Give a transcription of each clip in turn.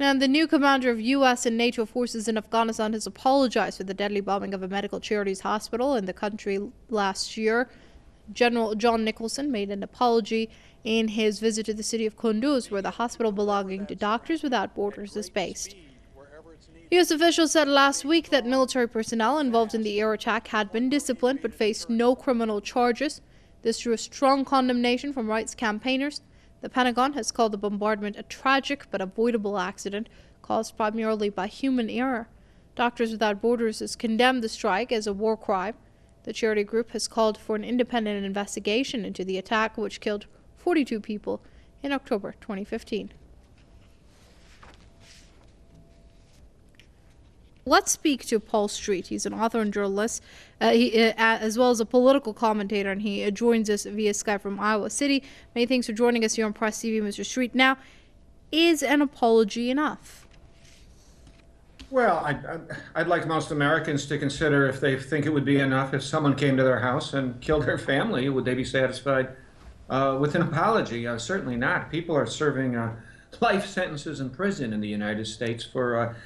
And the new commander of U.S. and NATO forces in Afghanistan has apologized for the deadly bombing of a medical charities hospital in the country last year. General John Nicholson made an apology in his visit to the city of Kunduz, where the hospital belonging to Doctors Without Borders is based. U.S. officials said last week that military personnel involved in the air attack had been disciplined but faced no criminal charges. This drew a strong condemnation from rights campaigners. The Pentagon has called the bombardment a tragic but avoidable accident caused primarily by human error. Doctors Without Borders has condemned the strike as a war crime. The charity group has called for an independent investigation into the attack, which killed 42 people in October 2015. Let's speak to Paul Street. He's an author and journalist, as well as a political commentator, and he joins us via Skype from Iowa City. Many thanks for joining us here on Press TV, Mr. Street. Now, is an apology enough? Well, I'd like most Americans to consider if they think it would be enough if someone came to their house and killed their family, would they be satisfied with an apology? Certainly not. People are serving life sentences in prison in the United States for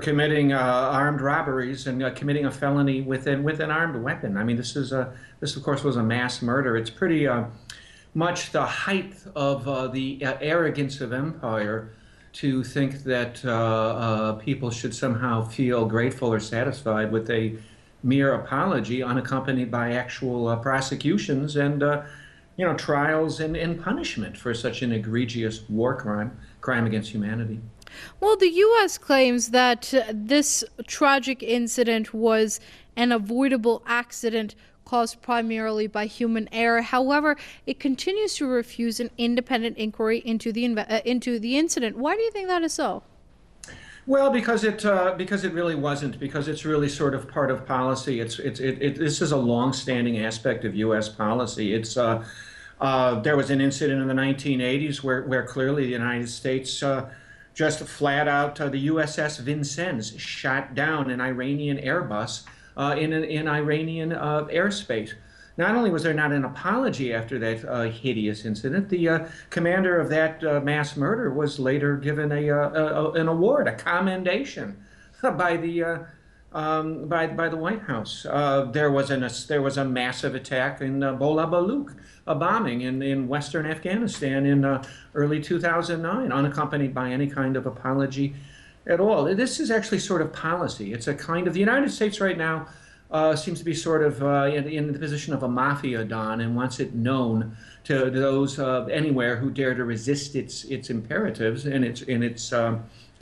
committing armed robberies and committing a felony with an armed weapon. I mean, this of course was a mass murder. It's pretty much the height of the arrogance of empire to think that people should somehow feel grateful or satisfied with a mere apology unaccompanied by actual prosecutions and trials and punishment for such an egregious war crime against humanity. Well, the U.S. claims that this tragic incident was an avoidable accident caused primarily by human error. However, it continues to refuse an independent inquiry into the incident. Why do you think that is so? Well, because it really wasn't. Because it's really sort of part of policy. This is a long-standing aspect of U.S. policy. There was an incident in the 1980s where clearly the United States just flat out, the USS Vincennes shot down an Iranian Airbus in Iranian airspace. Not only was there not an apology after that hideous incident, the commander of that mass murder was later given an award, a commendation, by the White House. There was a massive attack in Bola Baluk, a bombing in western Afghanistan in early 2009, unaccompanied by any kind of apology at all. This is actually sort of policy. It's a kind of, the United States right now seems to be sort of in the position of a mafia don and wants it known to those anywhere who dare to resist its imperatives and its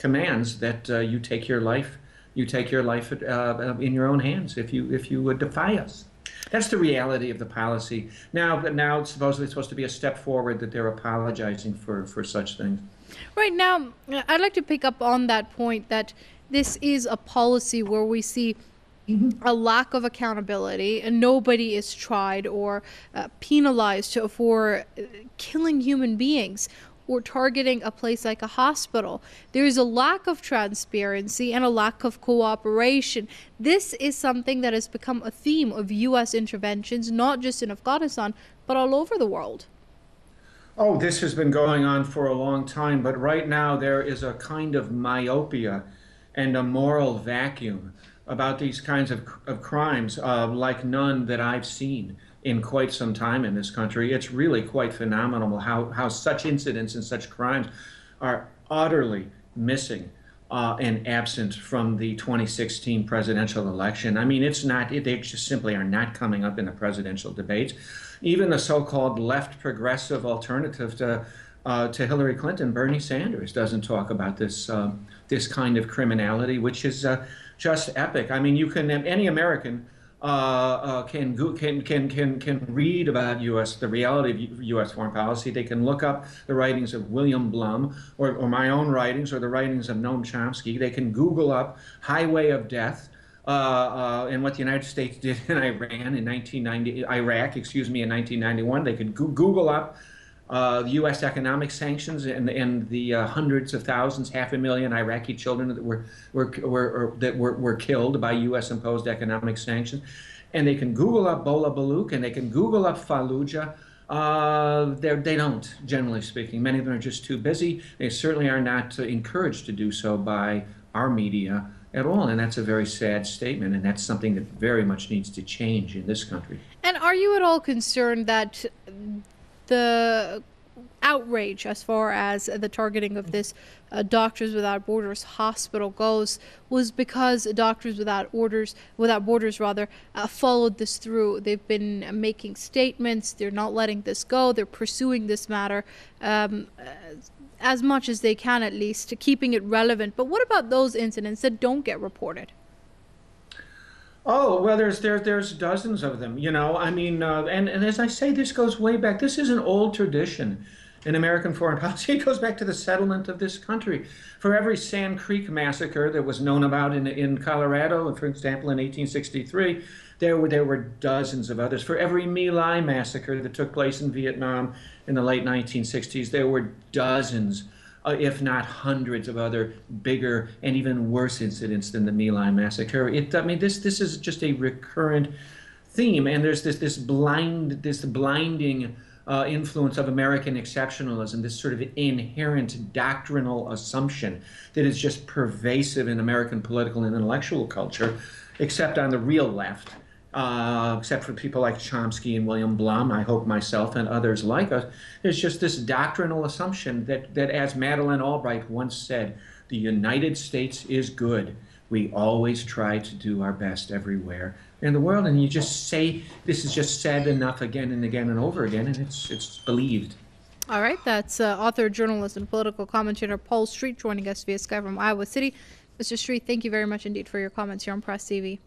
commands that you take your life. You take your life in your own hands if you defy us. That's the reality of the policy. Now it's supposed to be a step forward that they're apologizing for such things. Right now, I'd like to pick up on that point that this is a policy where we see a lack of accountability and nobody is tried or penalized for killing human beings or targeting a place like a hospital. There is a lack of transparency and a lack of cooperation. This is something that has become a theme of U.S. interventions, not just in Afghanistan, but all over the world. Oh, this has been going on for a long time, but right now there is a kind of myopia and a moral vacuum about these kinds of crimes like none that I've seen in quite some time in this country. It's really quite phenomenal how such incidents and such crimes are utterly missing and absent from the 2016 presidential election. I mean, they just simply are not coming up in the presidential debates. Even the so-called left progressive alternative to Hillary Clinton, Bernie Sanders, doesn't talk about this kind of criminality, which is just epic. I mean, any American can read about the reality of U.S. foreign policy. They can look up the writings of William Blum or my own writings or the writings of Noam Chomsky. They can Google up Highway of Death and what the United States did in Iraq in 1991. They could Google up the U.S. economic sanctions and the hundreds of thousands, 500,000 Iraqi children that were killed by U.S. imposed economic sanctions, and they can Google up Bola Baluk and they can Google up Fallujah. They don't, generally speaking. Many of them are just too busy. They certainly are not encouraged to do so by our media at all, and that's a very sad statement, and that's something that very much needs to change in this country. And are you at all concerned that the outrage as far as the targeting of this Doctors Without Borders hospital goes was because Without Borders rather followed this through? They've been making statements. They're not letting this go. They're pursuing this matter as much as they can, at least, to keeping it relevant. But what about those incidents that don't get reported? Oh, well, there's dozens of them, you know. I mean, and as I say, this goes way back. This is an old tradition in American foreign policy. It goes back to the settlement of this country. For every Sand Creek massacre that was known about in Colorado, for example, in 1863, there were dozens of others. For every My Lai massacre that took place in Vietnam in the late 1960s, there were dozens, if not hundreds of other bigger and even worse incidents than the My Lai massacre. I mean, this is just a recurrent theme, and there's this blinding influence of American exceptionalism, this sort of inherent doctrinal assumption that is just pervasive in American political and intellectual culture, except on the real left. Except for people like Chomsky and William Blum, I hope myself and others like us, there's just this doctrinal assumption that as Madeleine Albright once said, the United States is good. We always try to do our best everywhere in the world. And you just say, this is just said enough again and again and over again, and it's believed. All right, that's author, journalist, and political commentator Paul Street joining us via Skype from Iowa City. Mr. Street, thank you very much indeed for your comments here on Press TV.